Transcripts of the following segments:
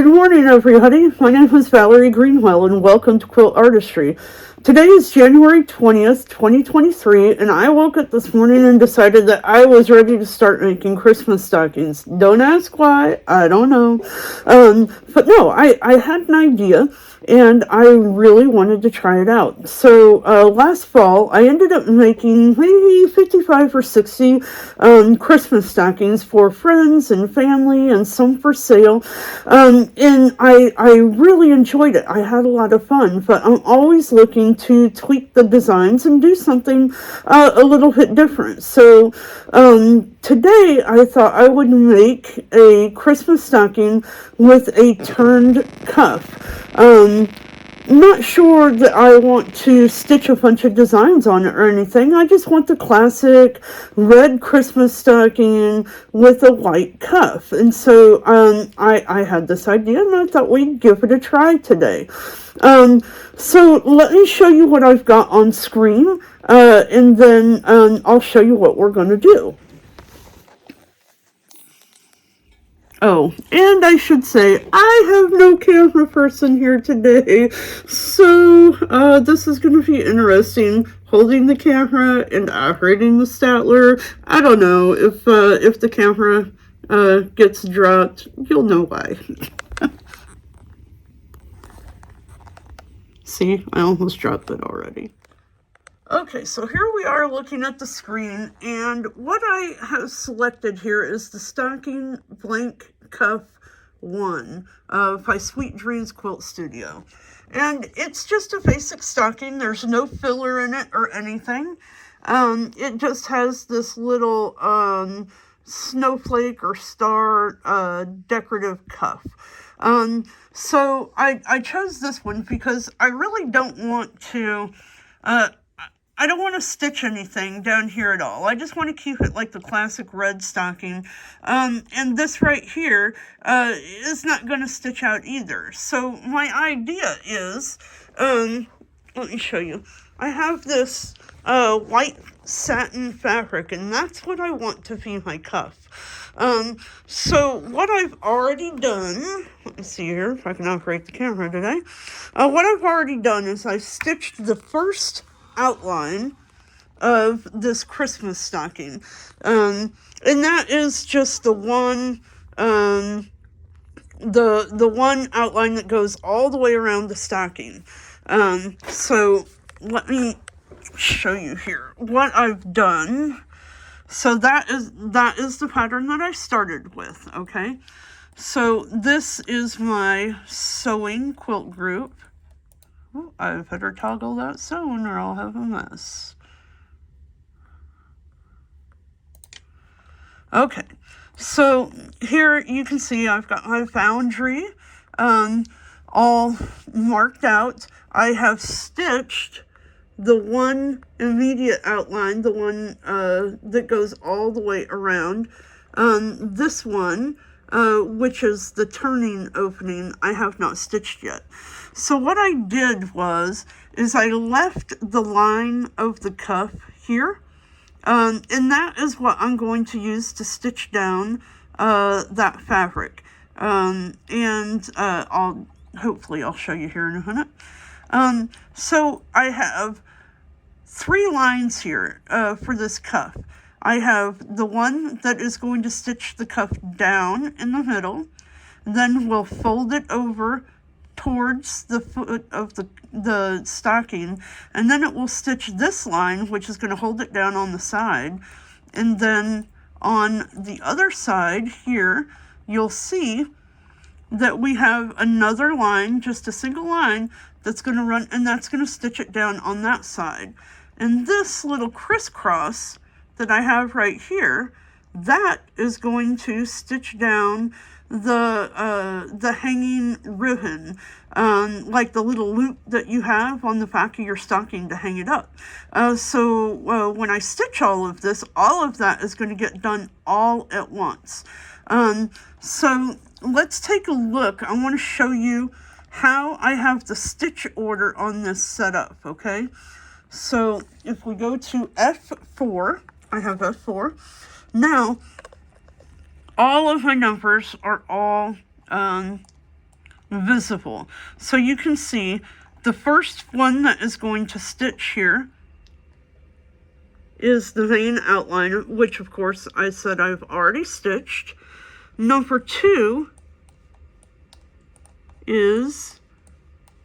Good morning, everybody. My name is Valerie Greenwell, and welcome to Quilt Artistry. Today is January 20th, 2023, and I woke up this morning and decided that I was ready to start making Christmas stockings. Don't ask why, I don't know. But no, I had an idea, and I really wanted to try it out. So last fall, I ended up making maybe 55 or 60 Christmas stockings for friends and family, and some for sale. And I really enjoyed it. I had a lot of fun, but I'm always looking to tweak the designs and do something a little bit different. So today I thought I would make a Christmas stocking with a turned cuff. Not sure that I want to stitch a bunch of designs on it or anything. I just want the classic red Christmas stocking with a white cuff. And so I had this idea, and I thought we'd give it a try today. So let me show you what I've got on screen, and then I'll show you what we're going to do. Oh, and I should say, I have no camera person here today, so this is going to be interesting, holding the camera and operating the Statler. I don't know if the camera gets dropped, you'll know why. See, I almost dropped it already. Okay, so here we are looking at the screen, and what I have selected here is the Stocking Blank Cuff 1 by Sweet Dreams Quilt Studio. And it's just a basic stocking. There's no filler in it or anything. It just has this little snowflake or star decorative cuff. So I chose this one because I really don't want to... I don't want to stitch anything down here at all. I just want to keep it like the classic red stocking. And this right here is not going to stitch out either. So my idea is, let me show you. I have this white satin fabric, and that's what I want to be my cuff. So what I've already done, let me see here if I can operate the camera today. What I've already done is I stitched the first outline of this Christmas stocking, and that is just the one the one outline that goes all the way around the stocking. So let me show you here what I've done. So that is the pattern that I started with. Okay, so this is my sewing quilt group. Oh, I better toggle that sewn or I'll have a mess. Okay, so here you can see I've got my boundary all marked out. I have stitched the one immediate outline, the one that goes all the way around. This one, which is the turning opening, I have not stitched yet. So what I did is I left the line of the cuff here, and that is what I'm going to use to stitch down that fabric. Hopefully I'll show you here in a minute. So I have 3 lines here for this cuff. I have the one that is going to stitch the cuff down in the middle, then we'll fold it over towards the foot of the stocking, and then it will stitch this line, which is going to hold it down on the side. And then on the other side here, you'll see that we have another line, just a single line, that's going to run, and that's going to stitch it down on that side. And this little crisscross that I have right here, that is going to stitch down the hanging ribbon, like the little loop that you have on the back of your stocking to hang it up. So when I stitch all of that is going to get done all at once. So let's take a look. I want to show you how I have the stitch order on this set up, okay? So if we go to F4, I have F4. Now, all of my numbers are all visible. So you can see the first one that is going to stitch here is the vein outline, which of course I said I've already stitched. Number 2 is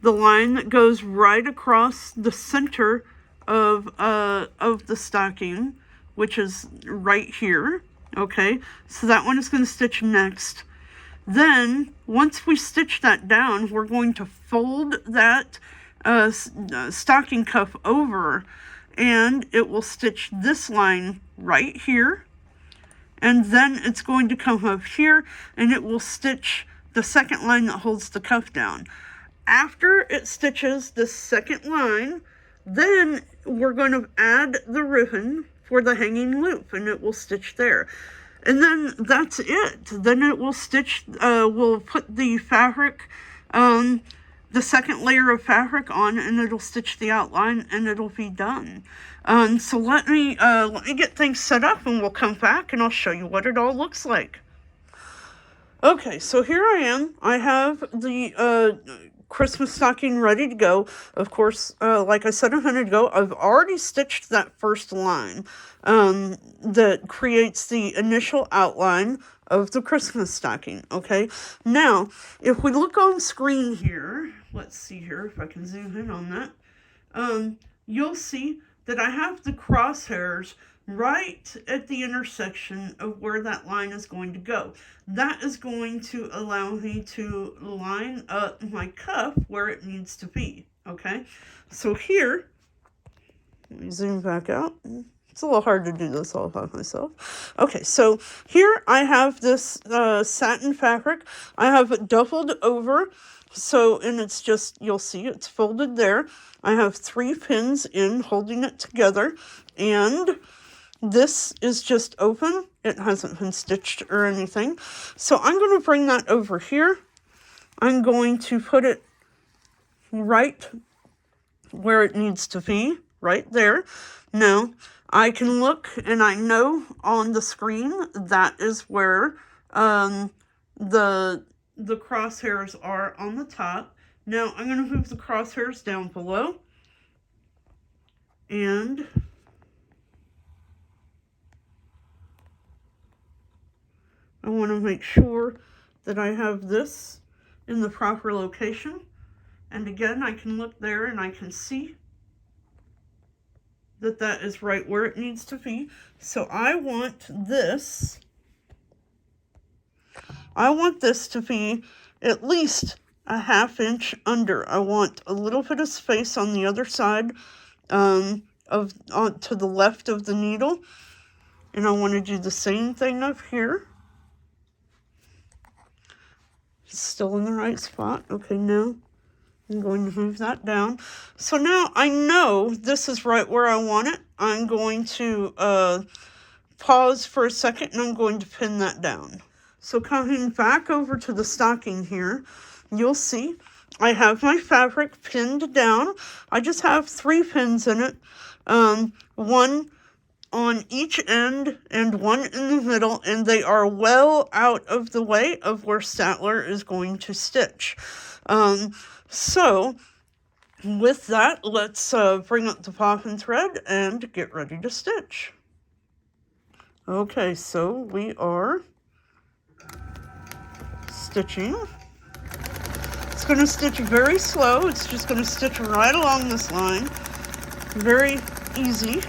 the line that goes right across the center of the stocking, which is right here. Okay, so that one is going to stitch next. Then, once we stitch that down, we're going to fold that stocking cuff over, and it will stitch this line right here. And then it's going to come up here, and it will stitch the second line that holds the cuff down. After it stitches this second line, then we're going to add the ribbon for the hanging loop, and it will stitch there. And then that's it. Then it will stitch, we'll put the fabric, the second layer of fabric on, and it'll stitch the outline, and it'll be done. So let me get things set up, and we'll come back, and I'll show you what it all looks like. Okay, so here I am. I have the Christmas stocking ready to go. Of course, like I said a minute ago, I've already stitched that first line that creates the initial outline of the Christmas stocking. Okay, now if we look on screen here, let's see here if I can zoom in on that, you'll see that I have the crosshairs right at the intersection of where that line is going to go. That is going to allow me to line up my cuff where it needs to be, okay? So here, let me zoom back out. It's a little hard to do this all by myself. Okay, so here I have this satin fabric. I have it doubled over, so, and it's just, you'll see it's folded there. I have 3 pins in holding it together, and this is just open. It hasn't been stitched or anything. So I'm going to bring that over here. I'm going to put it right where it needs to be, right there. Now, I can look and I know on the screen that is where the crosshairs are on the top. Now, I'm going to move the crosshairs down below. And I want to make sure that I have this in the proper location. And again, I can look there and I can see that that is right where it needs to be. So I want this to be at least a 1/2 inch under. I want a little bit of space on the other side to the left of the needle. And I want to do the same thing up here. Still in the right spot. Okay, now I'm going to move that down. So now I know this is right where I want it. I'm going to pause for a second and I'm going to pin that down. So coming back over to the stocking here, you'll see I have my fabric pinned down. I just have 3 pins in it. One on each end and one in the middle, and they are well out of the way of where Statler is going to stitch. So with that, let's bring up the poppin thread and get ready to stitch. Okay, so we are stitching. It's going to stitch very slow. It's just going to stitch right along this line. Very easy.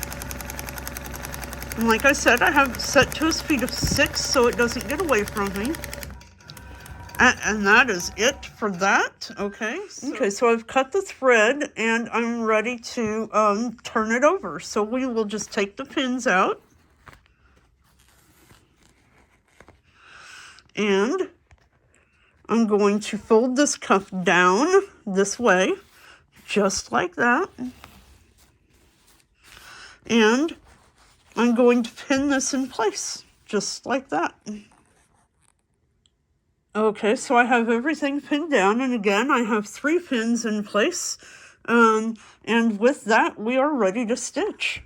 And like I said, I have it set to a speed of 6 so it doesn't get away from me. And that is it for that. Okay. So I've cut the thread and I'm ready to turn it over. So we will just take the pins out. And I'm going to fold this cuff down this way, just like that. And I'm going to pin this in place, just like that. Okay, so I have everything pinned down, and again, I have 3 pins in place. And with that, we are ready to stitch.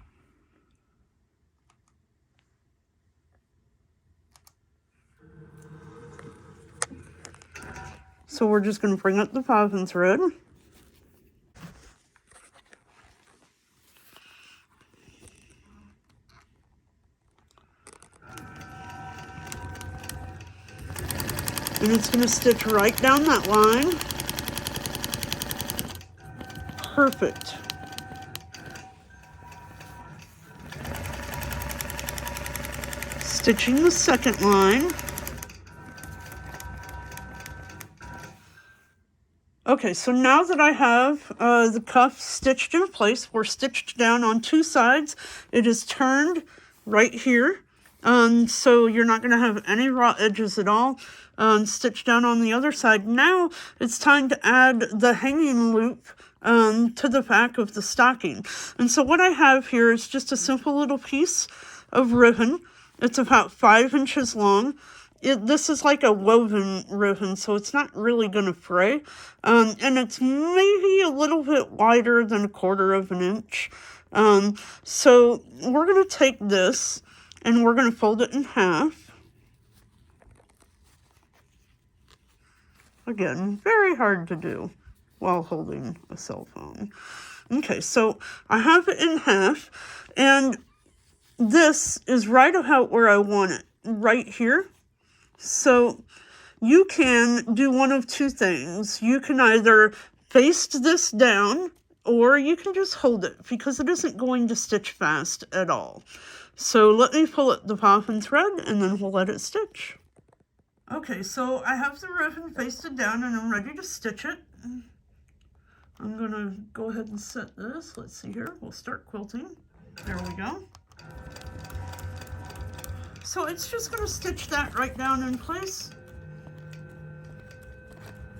So we're just going to bring up the bobbin thread. And it's going to stitch right down that line. Perfect. Stitching the second line. Okay, so now that I have the cuff stitched in place, we're stitched down on two sides. It is turned right here. So you're not going to have any raw edges at all. Stitched down on the other side. Now it's time to add the hanging loop to the back of the stocking. And so what I have here is just a simple little piece of ribbon. It's about 5 inches long. This is like a woven ribbon, so it's not really going to fray. And it's maybe a little bit wider than 1/4 of an inch. So we're going to take this and we're going to fold it in half. Again, very hard to do while holding a cell phone. Okay, so I have it in half, and this is right about where I want it, right here. So you can do one of two things. You can either baste this down, or you can just hold it, because it isn't going to stitch fast at all. So let me pull up the bobbin thread, and then we'll let it stitch. Okay, so I have the ribbon basted down, and I'm ready to stitch it. I'm going to go ahead and set this. Let's see here. We'll start quilting. There we go. So it's just going to stitch that right down in place.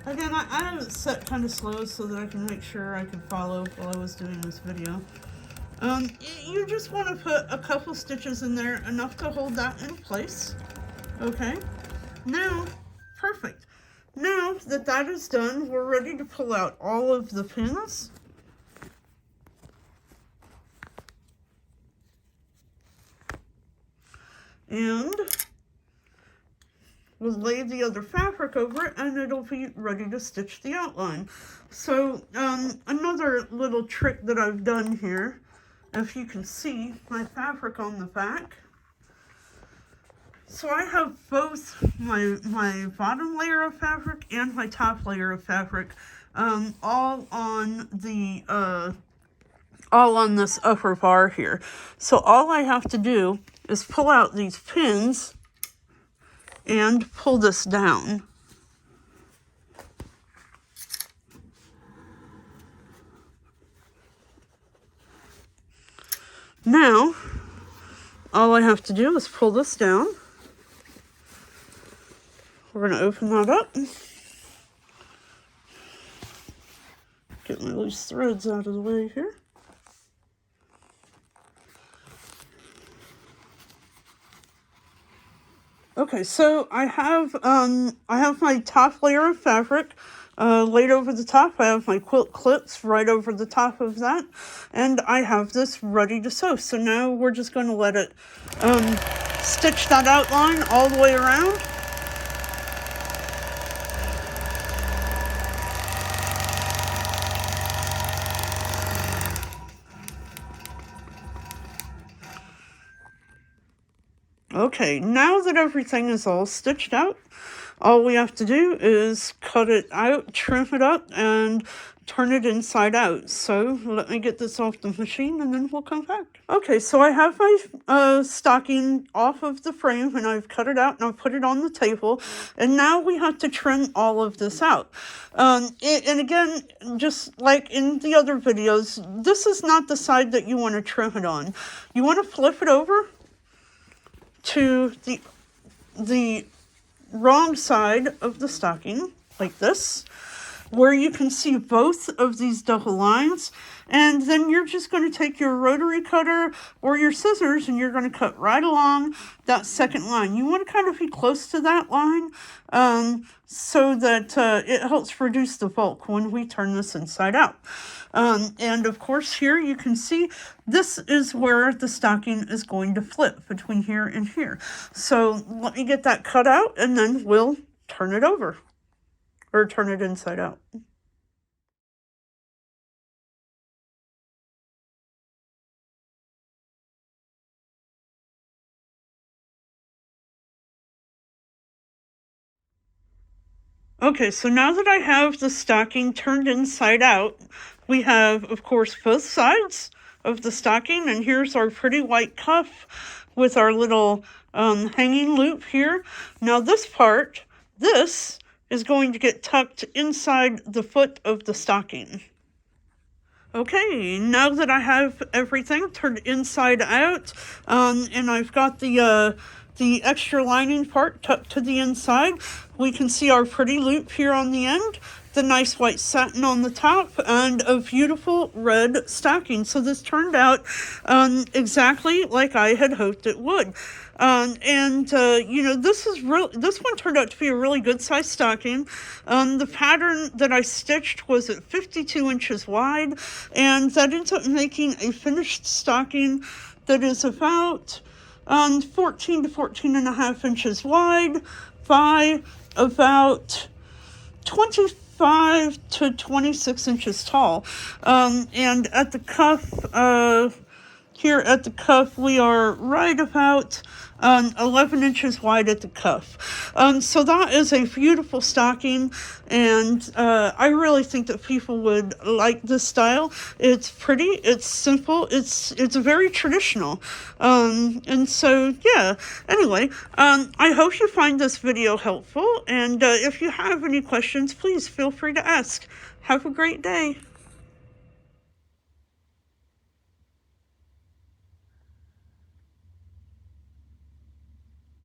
Again, I have it set kind of slow so that I can make sure I can follow while I was doing this video. You just want to put a couple stitches in there, enough to hold that in place. Okay, now, perfect. Now that that is done, we're ready to pull out all of the pins. And we'll lay the other fabric over it, and it'll be ready to stitch the outline. So another little trick that I've done here, if you can see my fabric on the back. So I have both my bottom layer of fabric and my top layer of fabric all on this upper bar here. So all I have to do is pull out these pins and pull this down. Now, all I have to do is pull this down. We're going to open that up. Get my loose threads out of the way here. Okay, so I have my top layer of fabric laid over the top. I have my quilt clips right over the top of that, and I have this ready to sew. So now we're just going to let it stitch that outline all the way around. Okay, now that everything is all stitched out, all we have to do is cut it out, trim it up, and turn it inside out. So let me get this off the machine, and then we'll come back. Okay, so I have my stocking off of the frame, and I've cut it out, and I've put it on the table. And now we have to trim all of this out. And again, just like in the other videos, this is not the side that you want to trim it on. You want to flip it over to the wrong side of the stocking, like this, where you can see both of these double lines, and then you're just going to take your rotary cutter or your scissors, and you're going to cut right along that second line. You want to kind of be close to that line so that it helps reduce the bulk when we turn this inside out. And of course here you can see this is where the stocking is going to flip between here and here. So let me get that cut out, and then we'll turn it over. or turn it inside out. Okay, so now that I have the stocking turned inside out, we have, of course, both sides of the stocking, and here's our pretty white cuff with our little hanging loop here. Now this part, this is going to get tucked inside the foot of the stocking. Okay, now that I have everything turned inside out, and I've got the extra lining part tucked to the inside, we can see our pretty loop here on the end, the nice white satin on the top, and a beautiful red stocking. So this turned out exactly like I had hoped it would. You know, this one turned out to be a really good size stocking. The pattern that I stitched was at 52 inches wide, and that ends up making a finished stocking that is about 14 to 14 and a half inches wide by about 25 to 26 inches tall. And at the cuff, here at the cuff, we are right about 11 inches wide at the cuff. So that is a beautiful stocking, and I really think that people would like this style. It's pretty, it's simple, it's very traditional. And so, yeah, anyway, I hope you find this video helpful, and if you have any questions, please feel free to ask. Have a great day.